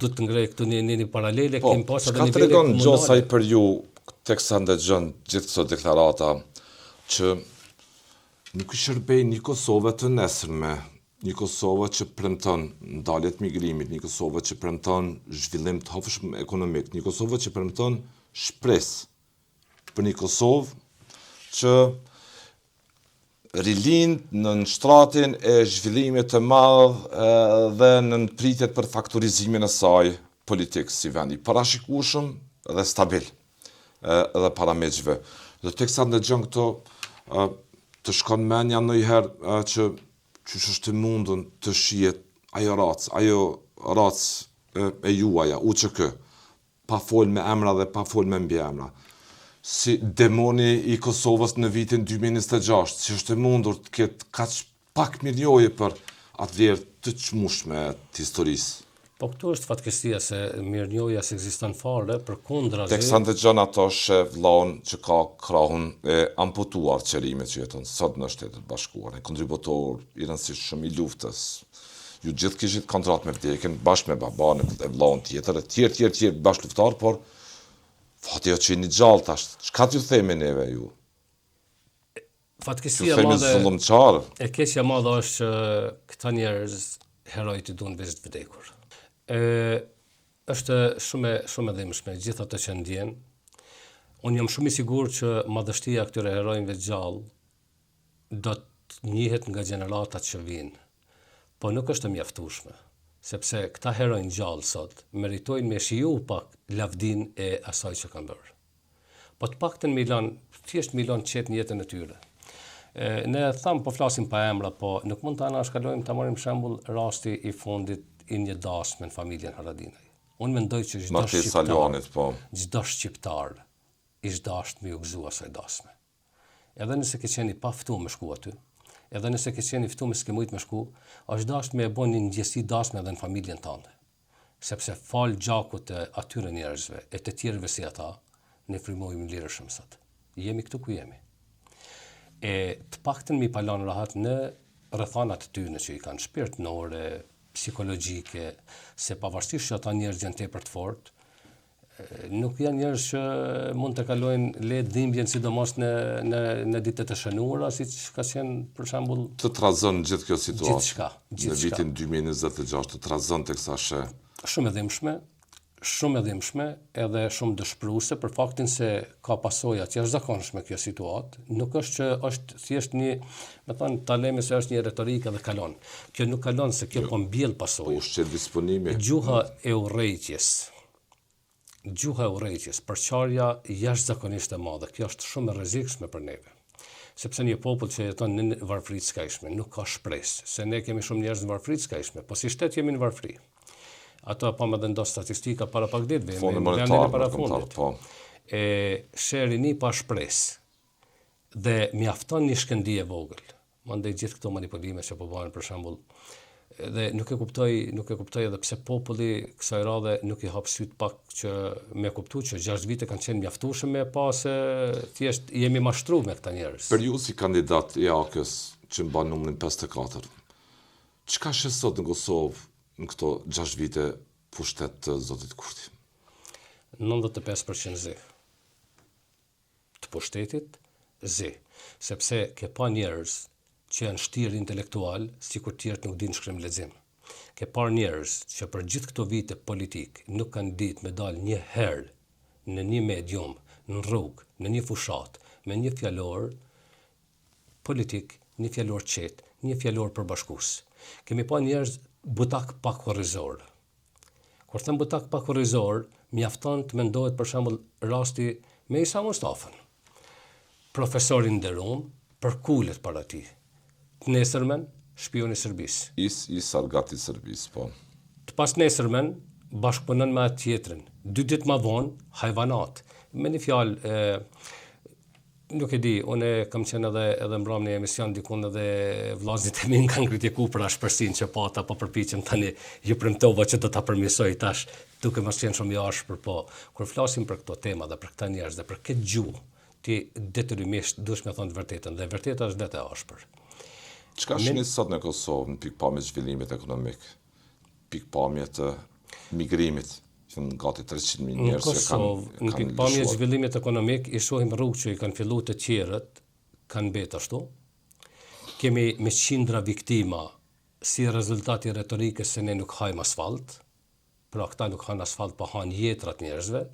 do të ngrej këtu një paralele, Po, kemi pas edhe çka nivele tregon komunale. Gjosaj për ju, teksa ndëgjon gjithë këto deklarata, që nuk i shërbej një Kosovë të nesërme, një Kosovë që premton ndalje të migrimit, një Kosovë që premton zhvillim të hapshëm ekonomik, një Kosovë që premton shpresë për një Kosovë që rilind në shtratin e zhvillimit të madh dhe në pritjet për fakturizimin e saj politikë si vendi parashikueshëm dhe stabil dhe parameqve. Dhe teksa ndëgjon këto, të shkon mendja ndonjëherë që çush është e mundun të shihet ajo racë e juaja, UÇK, pa fol me emra dhe pa fol me mbiemra. Si demoni i Kosovës në vitin 2026, që është e mundur të ketë kaq pak mirënjohje për atë vlerë të çmueshme të historisë. Po këtu është fatkeqësia se mirënjohja s'ekziston fare, përkundrazi. Teksa ndëgjon ato shef vllaun që ka krahun e amputuar qërimit që jeton sot në Shtetet Bashkuara, kontributor i rëndësishëm i luftës. Ju gjithë kishit kontratë me vdekjen bashkë me baban e vllaun tjetër, e tjerë bashkë luftar, por fati o që një gjallë tash, çka t'ju themi neve ju? Fatkeqësia themi madhe zullumçar. e keqja madhe është që këta njerëz herojt i duan veç të vdekur. Është shumë e dhimbshme gjithë ato që ndjen. Unë jam shumë i sigurt që madhështia e këtyre herojve gjallë do të njihet nga gjeneratat që vijnë. Po nuk është e mjaftueshme, sepse këta herojnë gjallë sot meritojnë me shiju pak lavdin e asaj që kanë bërë. Po të paktën thjesht milon qetë në jetën e tyre. Ne po flasim pa emra, po nuk mund të anashkalojmë ta marrim shembull rasti i fundit i një dasme në familjen Haradinaj. Unë mendoj që çdo shqiptar ish dashur me u gëzu asaj dasme. Edhe nëse ke qenë pa ftuar me shku aty, edhe nëse ke qenë i ftuar me s'ke mujt me shku, është dashur me e bën një ndjesi dasme edhe në familjen tënde. Sepse fal gjakut të atyre njerëzve e të tjerëve si ata, ne frymojmë lirëshëm sot. Jemi këtu ku jemi. E të paktën mi palon rahat në rrethanat të tyre që i kanë shpirtënore, psikologjike, se pavarësisht që ata njerëz janë tepër të fortë, nuk janë njerëz që mund të kalojnë lehtë dhimbjen, sidomos në ditët e shënuara, siç ka qenë për shembull. Të trazon gjithë kjo situatë. Gjithçka. Në vitin 2026 të trazon teksa she. Shumë e dhimbshme edhe shumë dëshpëruese për faktin se ka pasoja të jashtëzakonshme kjo situatë. Nuk është që është thjesht ta lejmë se është një retorikë dhe kalon. Kjo nuk kalon se kjo po mbjell pasoja. Po ushqet disponimi. Gjuha e urrëjtjes, përçarja jashtëzakonisht e madhe. Kjo është shumë e rrezikshme për neve. Sepse një popull që jeton në varfëri të skajshme nuk ka shpresë, se ne kemi shumë njerëz në varfëri të skajshme, po si shtet jemi në varfëri. Ato pa më dhënë statistika para pak ditëve, Fondi monetar para fundit. Rini pa shpresë dhe mjafton një shkëndije vogël. Mandej gjithë këto manipulime që po bëhen për shembull, dhe nuk e kuptoj edhe pse populli kësaj radhe nuk i hap syt pak që me kuptu që 6 vite kanë qenë mjaftueshëm me pas thjesht jemi mashtruar me këta njerëz. Për ju si kandidat i AK-s që mban numrin 54, çka shes sot në Kosovë në këto 6 vite pushtet të zotit Kurti? 95% zi. Të pushtetit, zi. Sepse ke pa njerëz që janë shtirë intelektual, sikur tjerët nuk dinë shkrim lexim. Ke pa njerëz që për gjithë këto vite politik nuk kanë ditë me dalë një herë në një medium, në rrugë, në një fushat, me një fjalor politik, një fjalor qetë, një fjalor përbashkues. Kemi pa njerëz butak pa korrizor. Kur them butak pa korrizor, mjafton të mendohet për shembull rasti me Isa Mustafën. Profesor i nderuar, përkulet para tij. Të nesërmen, shpion i Serbisë. I salgati i Serbisë, po. Të pas nesërmen, bashkëpunon me atë tjetrin. 2 ditë më vonë, hajvanat. Me një fjalë, nuk e di, unë kam qenë edhe mbram në emision dikun edhe vllazit e mi kanë kritikuar për ashpërsinë që pata, po përpiqem tani ju premtova që do ta përmirësoj tash, duke mos qenë shumë i ashpër, po kur flasim për këto tema dhe për këta njerëz dhe për këtë gjuhë, ti detyrimisht duhesh me thonë të vërtetën, dhe vërteta është vetë e ashpër. Çka shihni sot në Kosovë në pikpamje të zhvillimit ekonomik, pikpamje të migrimit, që në gati 300.000 Në njerëz që Kosovë, në kanë pikpamje lëshuar. zhvillimit ekonomik, i shohim rrugë që i kanë fillu të tjerët, kanë betë ashtu. Kemi me qindra viktima si rezultati retorikës se ne nuk hajmë asfalt, pra këta nuk hanë asfalt, po hanë jetrat njerëzve.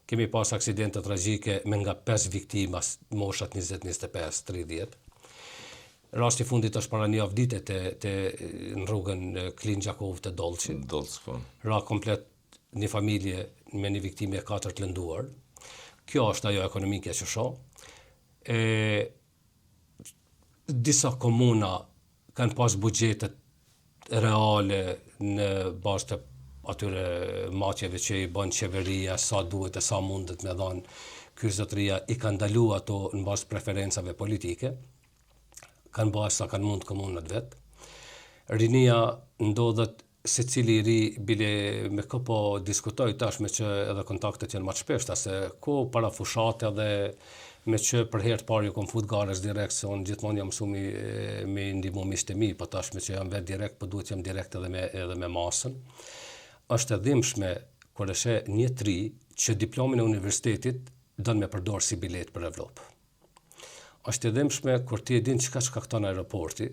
Kemi pas aksidente tragjike me nga 5 viktima, moshat 20, 25, 30. Rasti fundit është para një avdite në rrugën Klin Gjakov të Dolçi. Po. Ra komplet një familje me një viktime e 4 të lënduar. Kjo është ajo ekonomike që shoh. Disa komuna kanë pas buxhetet reale në bazë të atyre matjeve që i bën qeveria, sa duhet e sa mundet me dhanë ky zotëria, i kanë ndalu ato në bazë preferencave politike. Kanë bërë sa kanë mund komunat vetë. Rinia ndodhet se cili i ri bile me kë po diskutoj tashme që edhe kontaktet janë më të shpeshta, se ku para fushate dhe me që për herë të parë ju kom fut garesh direkt, se unë gjithmonë jam mësu me ndihmu miqtë e mi, po tashme që jam vetë direkt, po duhet jam direkt edhe me masën. Është e dhimbshme kur e sheh një tri që diplomin e universitetit don me përdorë si bilet për Evropë. Është e dhimbshme kur ti e din çka shkakton aeroporti,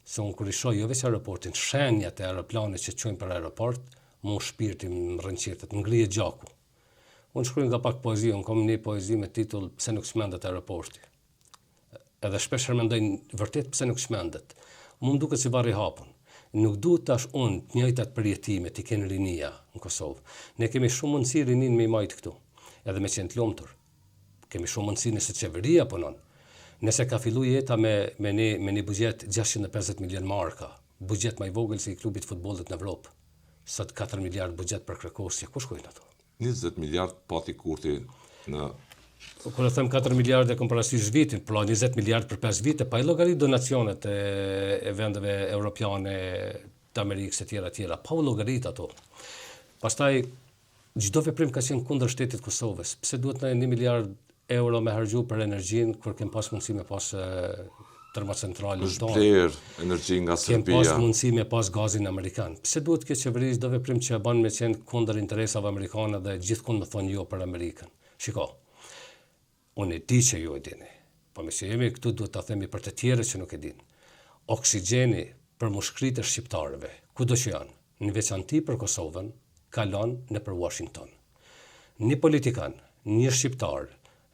se unë kur i shoh jo vetëm aeroportin, shenjat e aeroplanit që çojnë për aeroport, mu shpirti më rënqirtet, më ngrihet gjaku. Unë shkruaj nga pak poezi, unë kam një poezi me titull Pse nuk shmendet aeroporti. Edhe shpesh mendoj vërtet pse nuk shmendet. Mu më duket si varri hapun. Nuk duhet tash unë të njëjtat përjetimet i kenë rinia në Kosovë. Ne kemi shumë mundësi rinin me i majtë këtu, edhe me qenë të lumtur. Kemi shumë mundësi nëse qeveria punon. Nëse ka fillu jeta me një buxhet 650 milion marka, buxhet më i vogël se i klubit futbollit në Evropë. Sot 4 miliard buxhet për Krekosje, ku shkojnë ato? 20 miliard pati Kurti në... Kur e them 4 miliard e kom parasysh vitin, pra 20 miliard për 5 vite, pa i llogarit donacionet e vendeve europiane, të Amerikës e tjera, pa u llogarit ato. Pastaj çdo veprim ka qenë kundër shtetit Kosovës. Pse duhet na 1 miliard euro me harxhu për energjinë kur kem pas mundësi me pas termocentrale tonë? Shpler energji nga Serbia. Kem pas mundësi me pas gazin amerikan. Pse duhet kjo qeveri çdo veprim që e bën me qenë kundër interesave amerikane dhe gjithkund më thonë jo për Amerikën? Shiko. Unë e di që ju e dini, po me që jemi këtu duhet ta themi për të tjerët që nuk e din. Oksigjeni për mushkritë e shqiptarëve, kudo që janë, në veçanti për Kosovën, kalon nëpër Washington. Një politikan, një shqiptar,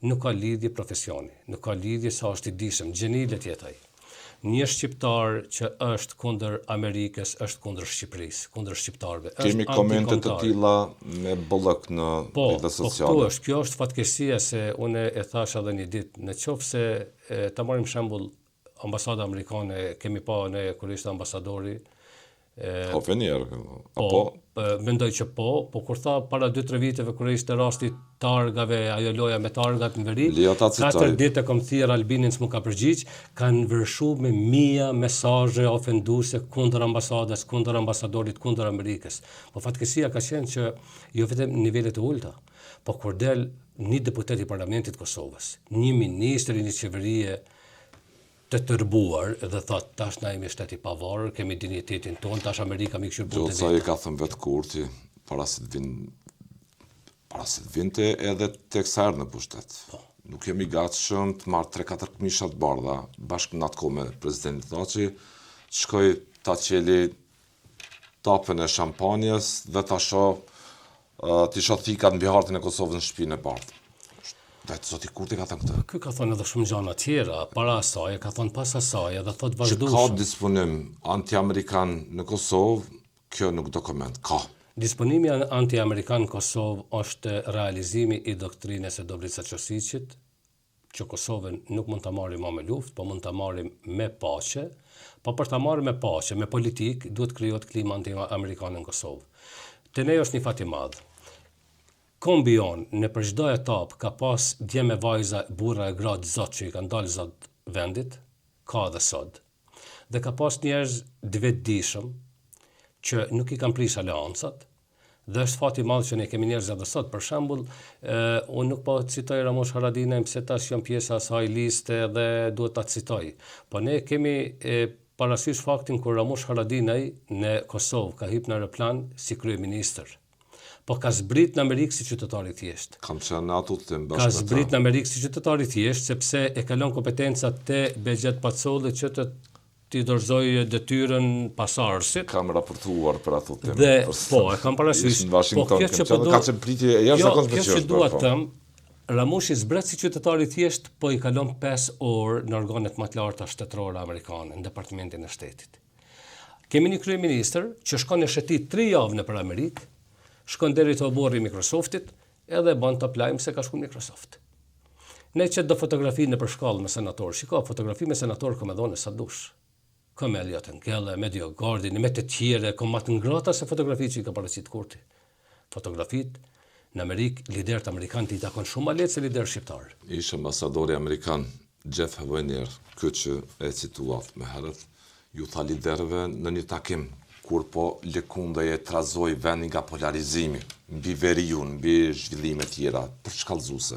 nuk ka lidhje profesioni, nuk ka lidhje sa është i dishëm, gjenilet jetaj. Një shqiptar që është kundër Amerikës, është kundër Shqipërisë, kundër shqiptarëve. Kemi komente të tilla me bollok në rrjetet sociale. Po, kjo është fatkeqësia se unë e thash edhe një ditë, në qoftë se ta marrim shembull ambasada amerikane, kemi pa ne kur ishte ambasadori. Apo mendoj që po kur tha para 2-3 viteve kur ishte rasti targave, ajo loja me targat në veri, 4 ditë kom thirr Albinin s'mu ka përgjigj, kanë vërshuar me mia mesazhe ofenduese kundër ambasadës, kundër ambasadorit, kundër Amerikës. Po fatkeqësia ka qenë që jo vetëm nivelet e ulta, po kur del një deputet i Parlamentit Kosovës, një ministër i një qeverie të tërbuar dhe thot tash na jemi shtet i pavarur, kemi dinjitetin ton, tash Amerika më kishur punë. Sa i ka thënë vetë Kurti para se të vinte edhe tek sa erdhi në pushtet. Nuk jemi gatshëm të marr 3-4 këmisha të bardha bashkë në atë kohë me presidentin Thaçi, shkoi ta qeli tapën e shampanjes dhe ta shoh të shoh thikat mbi hartin e Kosovës në shtëpinë e bardhë. Dhe zoti Kurti ka thënë këtë. Ky ka thënë edhe shumë gjëra tjera, para asaj, ka thënë pas asaj, edhe thot vazhdueshëm. Që ka disponim anti-amerikan në Kosovë, kjo nuk dokument ka. Disponimi anti-amerikan në Kosovë është realizimi i doktrinës e Dobrica Ćosićit, që Kosovën nuk mund ta marrim me luftë, po mund ta marrim me paqe. Po për ta marrë me paqe, me politik, duhet krijohet klima anti-amerikane në Kosovë. Te ne është një fat i madh. Kombion në për çdo etapë ka pas djeme vajza, burra e gra, zot që i kanë dalë zot vendit, ka dhe sot. Dhe ka pas njerëz vetëdijshëm që nuk i kanë prish aleancat, dhe është fat i madh që ne kemi njerëz edhe sot. Për shembull, unë nuk po citoj Ramush Haradinaj pse tash jam pjesa e asaj liste dhe duhet ta citoj. Po ne kemi parasysh faktin kur Ramush Haradinaj në Kosovë ka hyrë në aeroplan si kryeministër. po ka zbrit në Amerikë si qytetari thjesht. Kam qenë ato të Ka bashkë me zbrit ta. në Amerikë si qytetari thjesht, sepse e kalon kompetencat te Begjet Pacolli që t'i dorëzoj detyrën pasardhësit. Kam raportuar për ato temë. Dhe po, e kam parasysh. Në Washington, kjo që po ka qenë pritje jashtëzakonshme kjo që dua të them, Ramushi zbret si qytetari thjesht, po i kalon 5 orë në organet më të larta shtetërore amerikane, në Departamentin e Shtetit. Kemi një kryeministër që shkon në shetit 3 javë nëpër Amerikë, shkon deri te oborri i Microsoftit, edhe bën top lajm se ka shkuar në Microsoft. Ne që do fotografi në përshkallë me senator, shiko, fotografi me senator kom e dhone sa dush. Kom Elliot Nkelle, me Dio Gordini, me të tjere, kom më të ngrata se fotografi që i ka paraqit Kurti. Fotografit në Amerikë, liderët amerikanë i takon shumë ma lehtë se lider shqiptar. Ishte ambasadori amerikan Jeff Weiner, këtë që e cituat me herët, ju tha liderëve në një takim kur po lëkundej e trazoi vendin nga polarizimi, mbi veriun, mbi zhvillime tjera, përshkallëzuese.